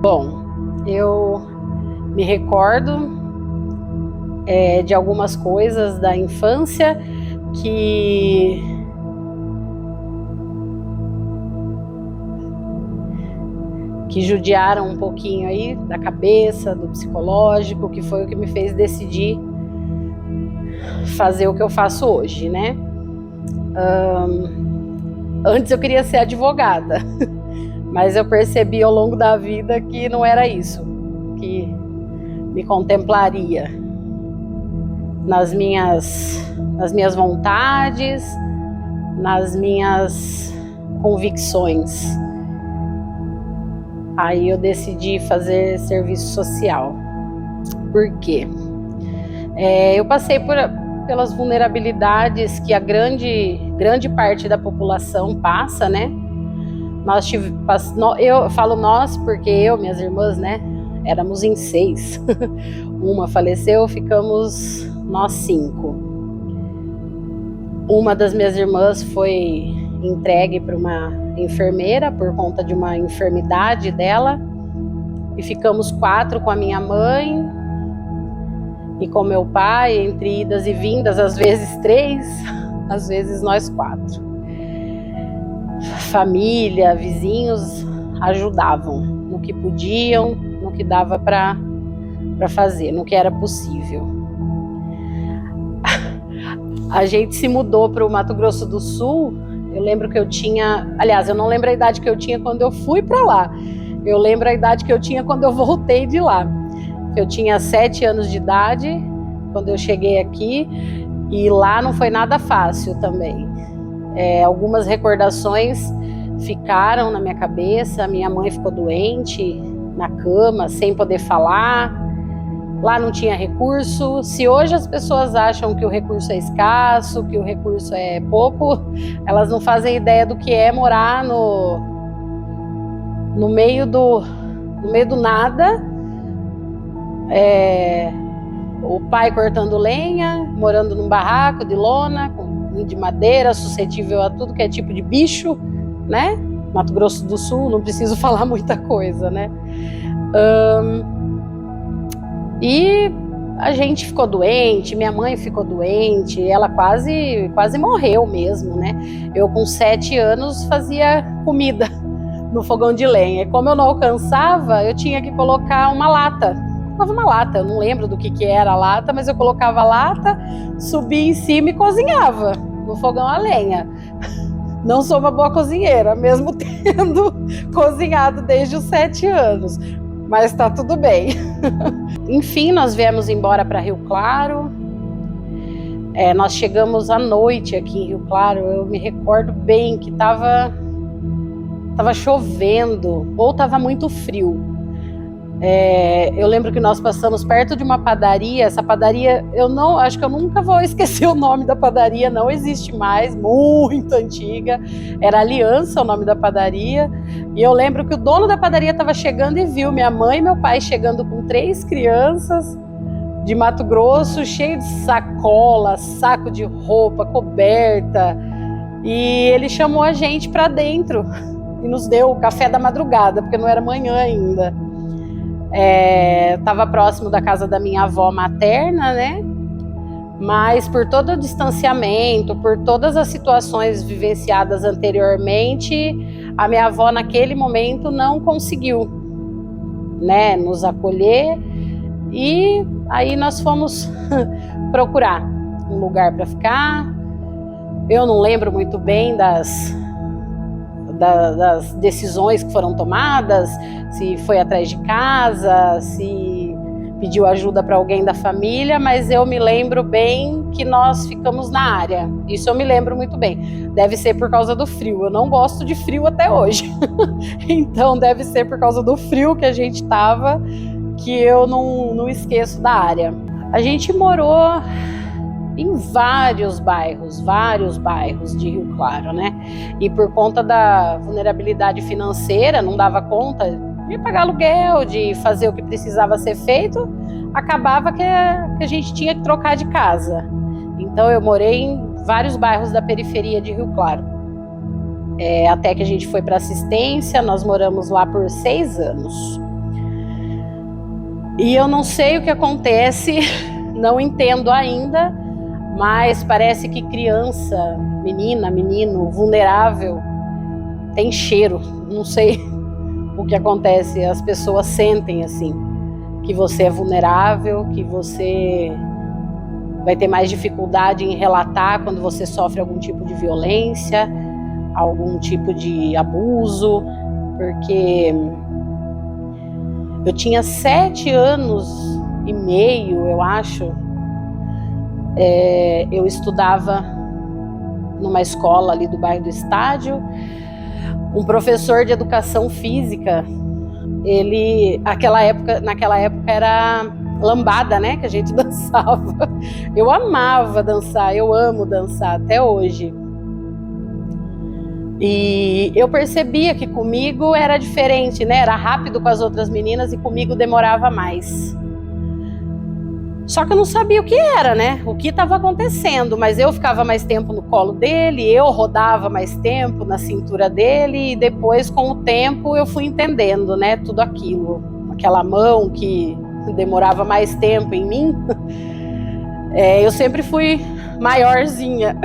Bom, eu me recordo de algumas coisas da infância que judiaram um pouquinho aí da cabeça, do psicológico, que foi o que me fez decidir fazer o que eu faço hoje, né? Antes eu queria ser advogada, mas eu percebi ao longo da vida que não era isso que me contemplaria nas minhas vontades, nas minhas convicções. Aí eu decidi fazer serviço social. Por quê? Eu passei pelas vulnerabilidades que a grande parte da população passa, né? Eu falo nós porque eu, minhas irmãs, né? Éramos em 6. Uma faleceu, ficamos nós 5. Uma das minhas irmãs foi entregue para uma enfermeira por conta de uma enfermidade dela, e ficamos 4 com a minha mãe e com meu pai, entre idas e vindas, às vezes 3, às vezes nós 4. Família, vizinhos ajudavam no que podiam, no que dava para fazer, no que era possível. A gente se mudou para o Mato Grosso do Sul. Eu lembro que eu tinha, aliás, eu não lembro a idade que eu tinha quando eu fui para lá. Eu lembro a idade que eu tinha quando eu voltei de lá. Eu tinha 7 anos de idade quando eu cheguei aqui, e lá não foi nada fácil também. Algumas recordações ficaram na minha cabeça. Minha mãe ficou doente na cama, sem poder falar. Lá não tinha recurso. Se hoje as pessoas acham que o recurso é escasso, que o recurso é pouco, elas não fazem ideia do que é morar no meio do nada. O pai cortando lenha, morando num barraco de lona, de madeira, suscetível a tudo que é tipo de bicho, né? Mato Grosso do Sul, não preciso falar muita coisa, né? E a gente ficou doente, minha mãe ficou doente, ela quase morreu mesmo, né? Eu com 7 anos fazia comida no fogão de lenha, e como eu não alcançava, eu tinha que colocar uma lata. Eu não lembro do que era a lata, mas eu colocava a lata, subia em cima e cozinhava no fogão a lenha. Não sou uma boa cozinheira, mesmo tendo cozinhado desde os 7 anos, mas tá tudo bem. Enfim, nós viemos embora para Rio Claro. Nós chegamos à noite aqui em Rio Claro. Eu me recordo bem que tava chovendo ou tava muito frio. Eu lembro que nós passamos perto de uma padaria. Essa padaria, acho que eu nunca vou esquecer o nome da padaria, não existe mais, muito antiga. Era Aliança o nome da padaria. E eu lembro que o dono da padaria estava chegando e viu minha mãe e meu pai chegando com 3 crianças de Mato Grosso, cheio de sacola, saco de roupa, coberta. E ele chamou a gente para dentro e nos deu o café da madrugada, porque não era manhã ainda. Estava próximo da casa da minha avó materna, né? Mas por todo o distanciamento, por todas as situações vivenciadas anteriormente, a minha avó naquele momento não conseguiu, né, nos acolher, e aí nós fomos procurar um lugar para ficar. Eu não lembro muito bem das decisões que foram tomadas, se foi atrás de casa, se pediu ajuda para alguém da família, mas eu me lembro bem que nós ficamos na área. Isso eu me lembro muito bem. Deve ser por causa do frio. Eu não gosto de frio até hoje. Então deve ser por causa do frio que a gente estava, que eu não esqueço da área. A gente morou em vários bairros de Rio Claro, né? E por conta da vulnerabilidade financeira, não dava conta de pagar aluguel, de fazer o que precisava ser feito, acabava que a gente tinha que trocar de casa. Então eu morei em vários bairros da periferia de Rio Claro. Até que a gente foi para assistência, nós moramos lá por 6 anos. E eu não sei o que acontece, não entendo ainda, mas parece que criança, menina, menino, vulnerável, tem cheiro. Não sei o que acontece, as pessoas sentem assim, que você é vulnerável, que você vai ter mais dificuldade em relatar quando você sofre algum tipo de violência, algum tipo de abuso, porque eu tinha 7 anos e meio, eu acho, eu estudava numa escola ali do bairro do Estádio. Um professor de educação física, naquela época era lambada, né, que a gente dançava. Eu amava dançar, eu amo dançar até hoje. E eu percebia que comigo era diferente, né, era rápido com as outras meninas e comigo demorava mais. Só que eu não sabia o que era, né, o que estava acontecendo, mas eu ficava mais tempo no colo dele, eu rodava mais tempo na cintura dele, e depois, com o tempo, eu fui entendendo, né, tudo aquilo. Aquela mão que demorava mais tempo em mim, eu sempre fui maiorzinha,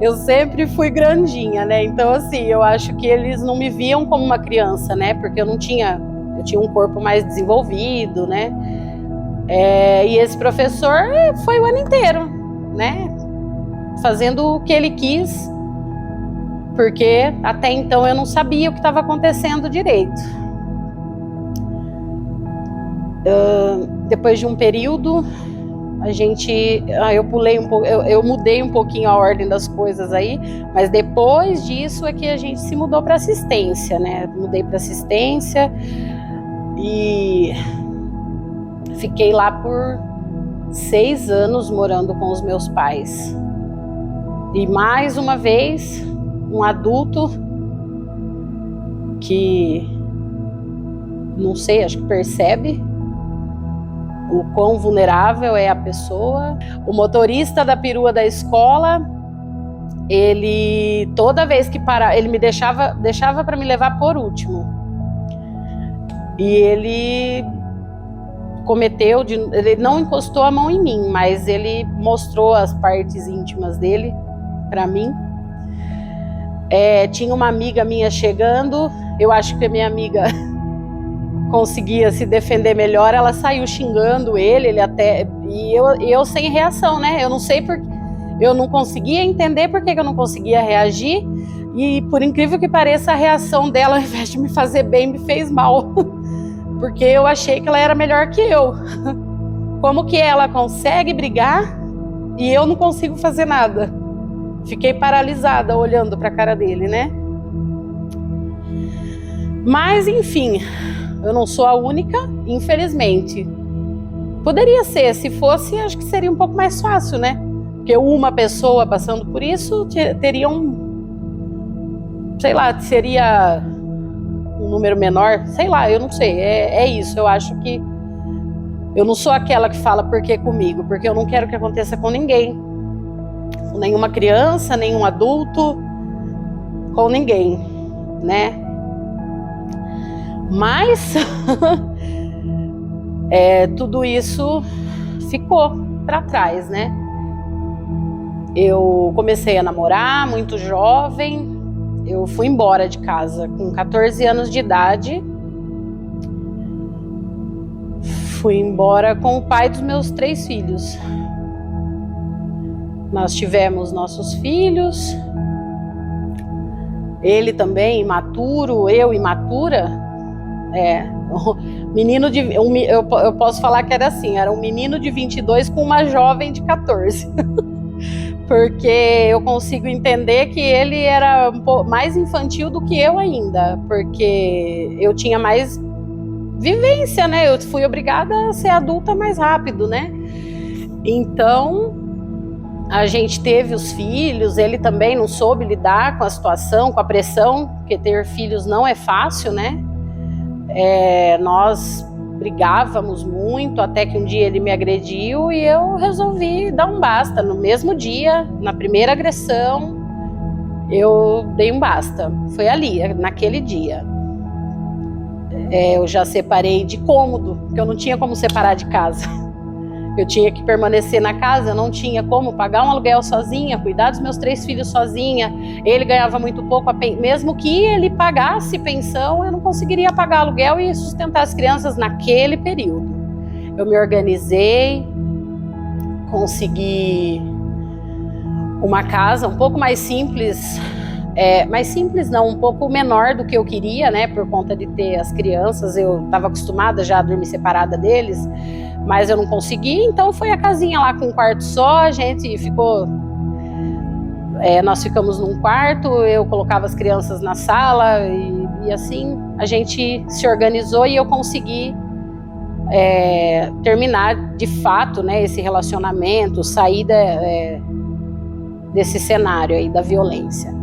eu sempre fui grandinha, né, então assim, eu acho que eles não me viam como uma criança, né, porque eu tinha um corpo mais desenvolvido, né. E esse professor foi o ano inteiro, né, fazendo o que ele quis, porque até então eu não sabia o que estava acontecendo direito. Depois de um período, eu pulei um pouco, eu mudei um pouquinho a ordem das coisas aí, mas depois disso é que a gente se mudou para assistência, né, mudei para assistência e fiquei lá por 6 anos morando com os meus pais. E mais uma vez, um adulto que, não sei, acho que percebe o quão vulnerável é a pessoa. O motorista da perua da escola, ele, toda vez que parava, ele me deixava para me levar por último. E ele ele não encostou a mão em mim, mas ele mostrou as partes íntimas dele para mim. Tinha uma amiga minha chegando, eu acho que a minha amiga conseguia se defender melhor, ela saiu xingando ele até, e eu sem reação, né, eu não sei porque, eu não conseguia entender por que eu não conseguia reagir, e por incrível que pareça, a reação dela, ao invés de me fazer bem, me fez mal. Porque eu achei que ela era melhor que eu. Como que ela consegue brigar e eu não consigo fazer nada? Fiquei paralisada olhando para a cara dele, né? Mas, enfim, eu não sou a única, infelizmente. Poderia ser, se fosse, acho que seria um pouco mais fácil, né? Porque uma pessoa passando por isso teria sei lá, seria um número menor, sei lá, eu não sei, é isso, eu acho que eu não sou aquela que fala por que comigo, porque eu não quero que aconteça com ninguém, com nenhuma criança, nenhum adulto, com ninguém, né? Mas tudo isso ficou para trás, né? Eu comecei a namorar muito jovem. Eu fui embora de casa com 14 anos de idade. Fui embora com o pai dos meus 3 filhos. Nós tivemos nossos filhos. Ele também imaturo, eu imatura. Eu posso falar que era assim, era um menino de 22 com uma jovem de 14. Porque eu consigo entender que ele era um pouco mais infantil do que eu ainda, porque eu tinha mais vivência, né? Eu fui obrigada a ser adulta mais rápido, né? Então, a gente teve os filhos, ele também não soube lidar com a situação, com a pressão, porque ter filhos não é fácil, né? Nós brigávamos muito, até que um dia ele me agrediu e eu resolvi dar um basta. No mesmo dia, na primeira agressão, eu dei um basta. Foi ali, naquele dia. Eu já separei de cômodo, porque eu não tinha como separar de casa. Eu tinha que permanecer na casa, eu não tinha como pagar um aluguel sozinha, cuidar dos meus 3 filhos sozinha. Ele ganhava muito pouco, mesmo que ele pagasse pensão, eu não conseguiria pagar aluguel e sustentar as crianças naquele período. Eu me organizei, consegui uma casa um pouco mais simples, um pouco menor do que eu queria, né, por conta de ter as crianças. Eu estava acostumada já a dormir separada deles, mas eu não consegui, então foi a casinha lá com um quarto só, a gente ficou, nós ficamos num quarto, eu colocava as crianças na sala e assim a gente se organizou e eu consegui terminar de fato, né, esse relacionamento, sair desse cenário aí da violência.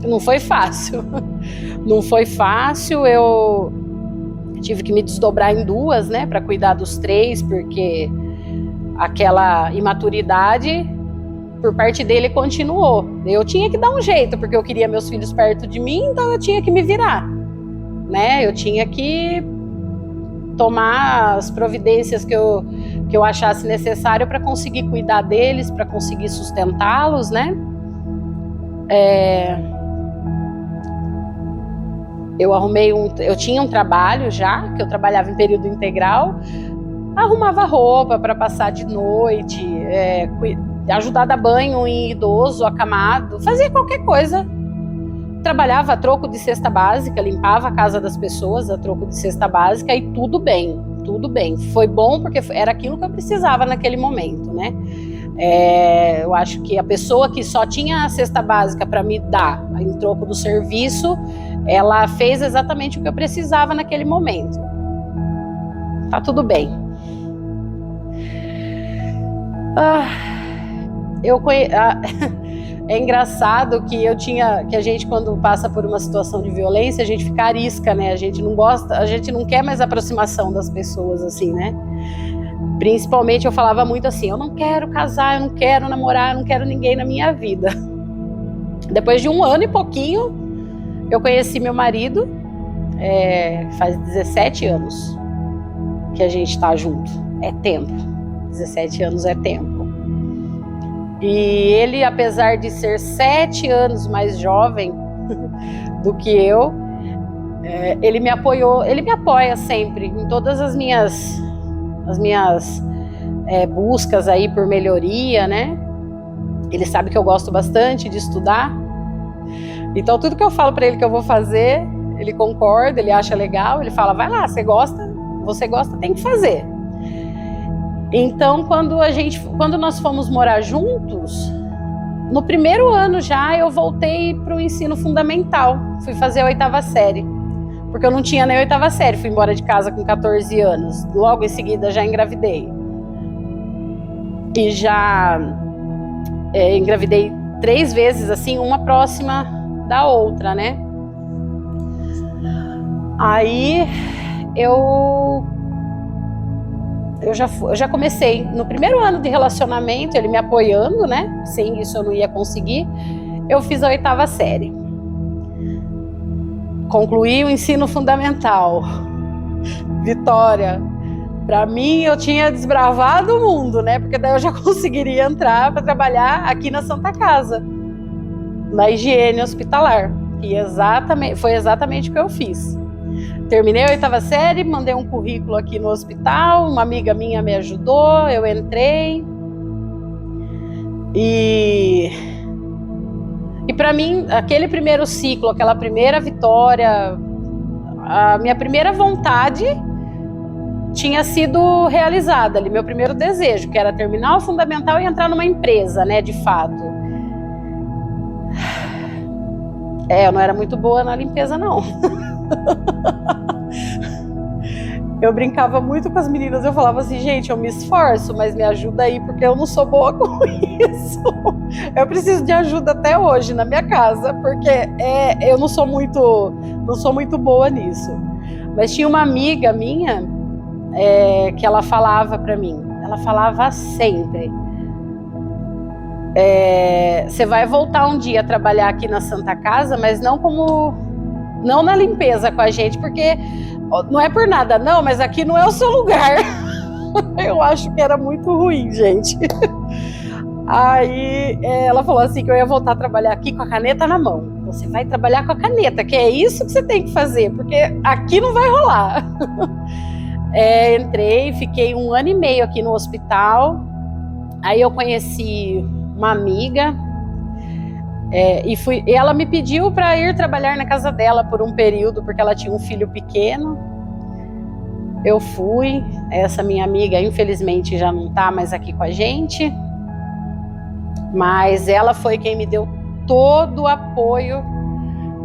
Não foi fácil, não foi fácil, eu tive que me desdobrar em 2, né, para cuidar dos 3, porque aquela imaturidade por parte dele continuou. Eu tinha que dar um jeito, porque eu queria meus filhos perto de mim, então eu tinha que me virar, né, eu tinha que tomar as providências que eu achasse necessário para conseguir cuidar deles, para conseguir sustentá-los, né. Eu tinha um trabalho já, que eu trabalhava em período integral, arrumava roupa para passar de noite, ajudar a dar banho em idoso, acamado, fazia qualquer coisa. Trabalhava a troco de cesta básica, limpava a casa das pessoas a troco de cesta básica e tudo bem, tudo bem. Foi bom porque era aquilo que eu precisava naquele momento, né? Eu acho que a pessoa que só tinha a cesta básica para me dar em troco do serviço, ela fez exatamente o que eu precisava naquele momento. Tá tudo bem. É engraçado que a gente, quando passa por uma situação de violência, a gente fica arisca, né? A gente não gosta, a gente não quer mais aproximação das pessoas, assim, né? Principalmente eu falava muito assim, eu não quero casar, eu não quero namorar, eu não quero ninguém na minha vida. Depois de 1 ano e pouquinho, eu conheci meu marido, faz 17 anos que a gente tá junto, é tempo, 17 anos é tempo. E ele, apesar de ser 7 anos mais jovem do que eu, ele me apoiou, ele me apoia sempre em todas as minhas buscas aí por melhoria, né? Ele sabe que eu gosto bastante de estudar, então tudo que eu falo para ele que eu vou fazer, ele concorda, ele acha legal, ele fala, vai lá, você gosta, tem que fazer. Então, quando nós fomos morar juntos, no primeiro ano já eu voltei para o ensino fundamental, fui fazer a 8ª série, porque eu não tinha nem 8ª série, fui embora de casa com 14 anos, logo em seguida já engravidei. E já engravidei 3 vezes, assim, uma próxima da outra, né? Aí eu já comecei, no primeiro ano de relacionamento, ele me apoiando, né? Sem isso eu não ia conseguir. Eu fiz a 8ª série. Concluí o ensino fundamental. Vitória. Para mim, eu tinha desbravado o mundo, né? Porque daí eu já conseguiria entrar para trabalhar aqui na Santa Casa, na higiene hospitalar. E foi exatamente o que eu fiz. Terminei a 8ª série, mandei um currículo aqui no hospital, uma amiga minha me ajudou, eu entrei. E para mim, aquele primeiro ciclo, aquela primeira vitória, a minha primeira vontade tinha sido realizada ali, meu primeiro desejo, que era terminar o fundamental e entrar numa empresa, né, de fato. Eu não era muito boa na limpeza, não. Eu brincava muito com as meninas, eu falava assim, gente, eu me esforço, mas me ajuda aí, porque eu não sou boa com isso. Eu preciso de ajuda até hoje na minha casa, porque eu não sou muito boa nisso. Mas tinha uma amiga minha que ela falava pra mim, ela falava sempre, Você vai voltar um dia a trabalhar aqui na Santa Casa, mas não na limpeza com a gente, porque não é por nada não, mas aqui não é o seu lugar. Eu acho que era muito ruim, gente. Aí ela falou assim que eu ia voltar a trabalhar aqui com a caneta na mão. Você vai trabalhar com a caneta, que é isso que você tem que fazer, porque aqui não vai rolar. Entrei, fiquei 1 ano e meio aqui no hospital. Aí eu conheci uma amiga e ela me pediu para ir trabalhar na casa dela por um período, porque ela tinha um filho pequeno. Eu fui. Essa minha amiga, infelizmente, já não está mais aqui com a gente. Mas ela foi quem me deu todo o apoio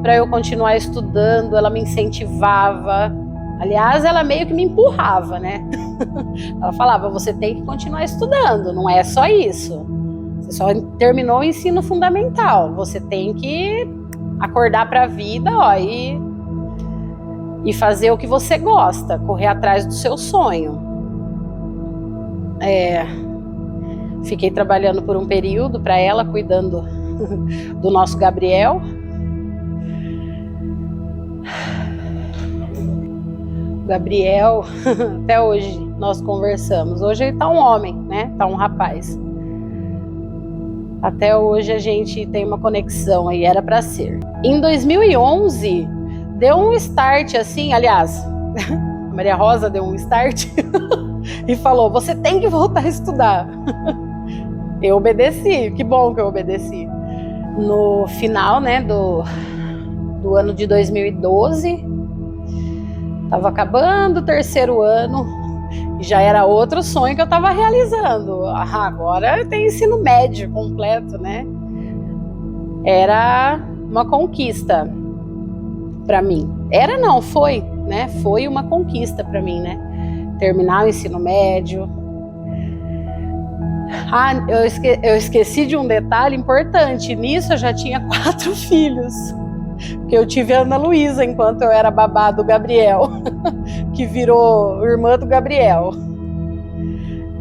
para eu continuar estudando. Ela me incentivava. Aliás, ela meio que me empurrava, né? Ela falava, você tem que continuar estudando, não é só isso. Você só terminou o ensino fundamental. Você tem que acordar para a vida, e fazer o que você gosta, correr atrás do seu sonho. Fiquei trabalhando por um período para ela, cuidando do nosso Gabriel. Gabriel, até hoje nós conversamos. Hoje ele tá um homem, né? Tá um rapaz. Até hoje a gente tem uma conexão aí, era para ser. Em 2011, deu um start assim, aliás, a Maria Rosa deu um start e falou, você tem que voltar a estudar. Eu obedeci, que bom que eu obedeci. No final, né, do ano de 2012, estava acabando o 3º ano, e já era outro sonho que eu estava realizando. Agora tem ensino médio completo, né? Era uma conquista para mim. Foi, né? Foi uma conquista para mim, né? Terminar o ensino médio. Eu esqueci de um detalhe importante. Nisso eu já tinha 4 filhos. Porque eu tive a Ana Luísa enquanto eu era babá do Gabriel, que virou irmã do Gabriel.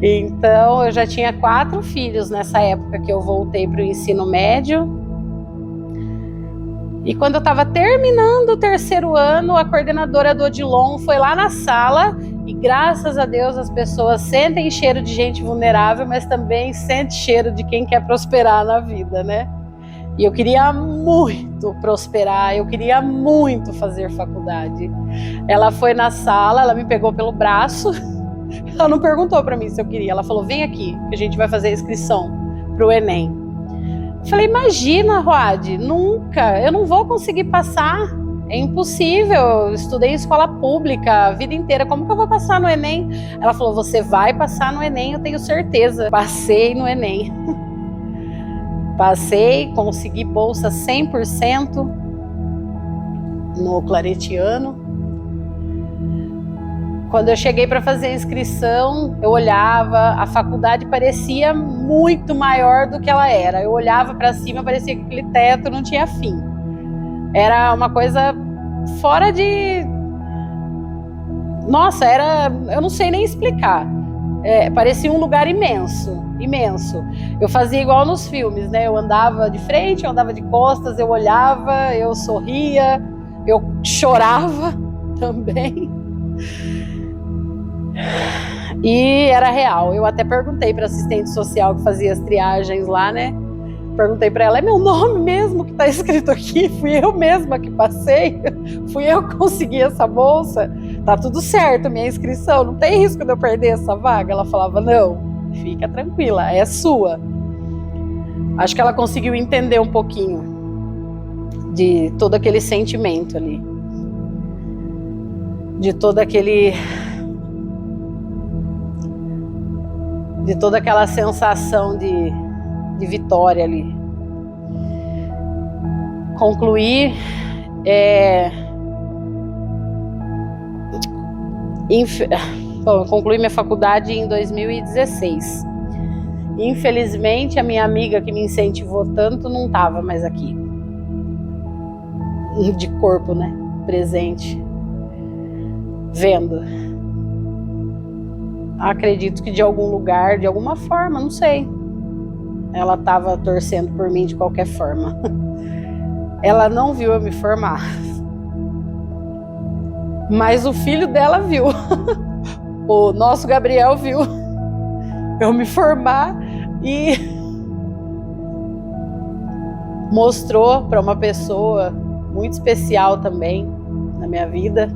Então eu já tinha 4 filhos nessa época que eu voltei para o ensino médio. E quando eu estava terminando o 3º ano, a coordenadora do Odilon foi lá na sala e graças a Deus as pessoas sentem cheiro de gente vulnerável, mas também sentem cheiro de quem quer prosperar na vida, né? E eu queria muito prosperar, eu queria muito fazer faculdade. Ela foi na sala, ela me pegou pelo braço, ela não perguntou para mim se eu queria, ela falou, vem aqui, que a gente vai fazer a inscrição para o Enem. Eu falei, imagina, Road, nunca, eu não vou conseguir passar, é impossível, eu estudei em escola pública a vida inteira, como que eu vou passar no Enem? Ela falou, você vai passar no Enem, eu tenho certeza. Passei no Enem. Passei, consegui bolsa 100% no Claretiano. Quando eu cheguei para fazer a inscrição, eu olhava, a faculdade parecia muito maior do que ela era. Eu olhava para cima, parecia que aquele teto não tinha fim. Era uma coisa fora de... Nossa, eu não sei nem explicar. Parecia um lugar imenso. Eu fazia igual nos filmes, né? Eu andava de frente, eu andava de costas, eu olhava, eu sorria, eu chorava também. E era real. Eu até perguntei para a assistente social que fazia as triagens lá, né? Perguntei para ela, é meu nome mesmo que está escrito aqui? Fui eu mesma que passei? Fui eu que consegui essa bolsa? Tá tudo certo, minha inscrição, não tem risco de eu perder essa vaga? Ela falava, não, fica tranquila, é sua. Acho que ela conseguiu entender um pouquinho de todo aquele sentimento ali. De toda aquela sensação de vitória ali. Concluí concluí minha faculdade em 2016. Infelizmente, a minha amiga que me incentivou tanto não estava mais aqui. De corpo, né? Presente. Vendo. Acredito que de algum lugar, de alguma forma, não sei. ela estava torcendo por mim de qualquer forma. Ela não viu eu me formar, mas o filho dela viu. O nosso Gabriel viu eu me formar e mostrou para uma pessoa muito especial também na minha vida,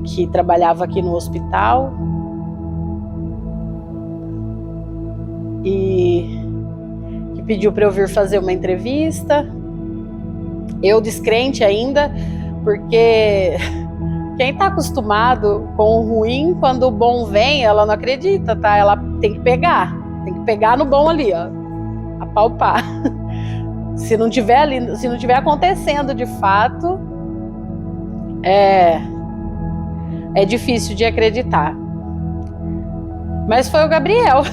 que trabalhava aqui no hospital e que pediu para eu vir fazer uma entrevista. Eu descrente ainda, porque quem está acostumado com o ruim, quando o bom vem, ela não acredita, tá? Ela tem que pegar no bom ali, ó, apalpar. Se não tiver ali, se não tiver acontecendo de fato, é difícil de acreditar. Mas foi o Gabriel.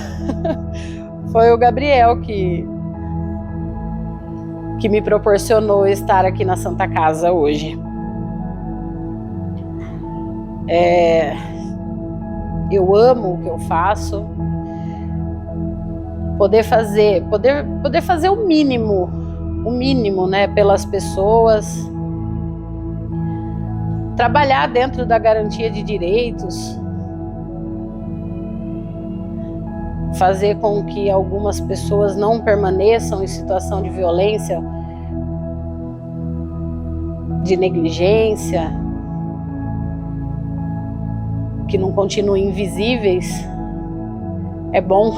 Foi o Gabriel que me proporcionou estar aqui na Santa Casa hoje. Eu amo o que eu faço. Poder fazer o mínimo, né, pelas pessoas. Trabalhar dentro da garantia de direitos. Fazer com que algumas pessoas não permaneçam em situação de violência, de negligência, que não continuem invisíveis, é bom.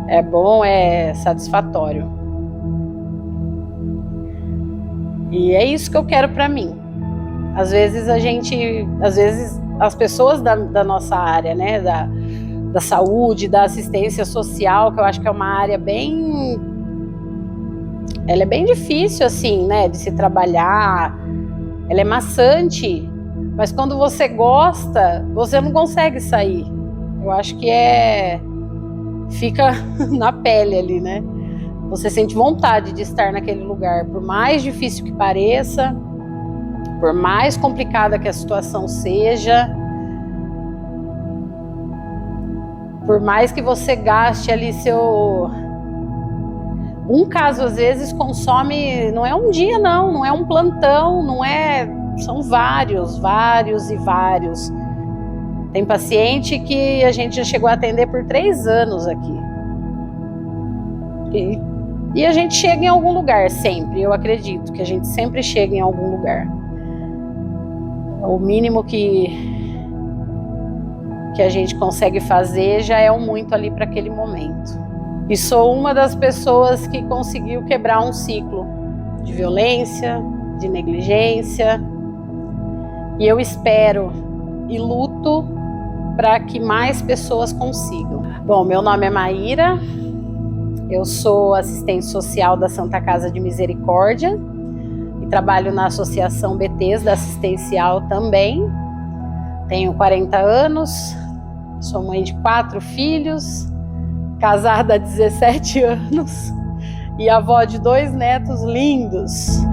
É bom, é satisfatório. E é isso que eu quero para mim. Às vezes as pessoas da nossa área, né, da saúde, da assistência social, que eu acho que é uma área ela é bem difícil, assim, né, de se trabalhar, ela é maçante, mas quando você gosta, você não consegue sair. Eu acho que fica na pele ali, né, você sente vontade de estar naquele lugar, por mais difícil que pareça, por mais complicada que a situação seja, por mais que você gaste ali um caso às vezes consome, não é um dia não é um plantão, são vários e vários. Tem paciente que a gente já chegou a atender por 3 anos aqui. E a gente chega em algum lugar sempre, eu acredito que a gente sempre chega em algum lugar. O mínimo que a gente consegue fazer já é um muito ali para aquele momento. E sou uma das pessoas que conseguiu quebrar um ciclo de violência, de negligência, e eu espero e luto para que mais pessoas consigam. Bom, meu nome é Maíra, eu sou assistente social da Santa Casa de Misericórdia e trabalho na Associação Bethesda Assistencial também. Tenho 40 anos, sou mãe de 4 filhos, casada há 17 anos e avó de 2 netos lindos.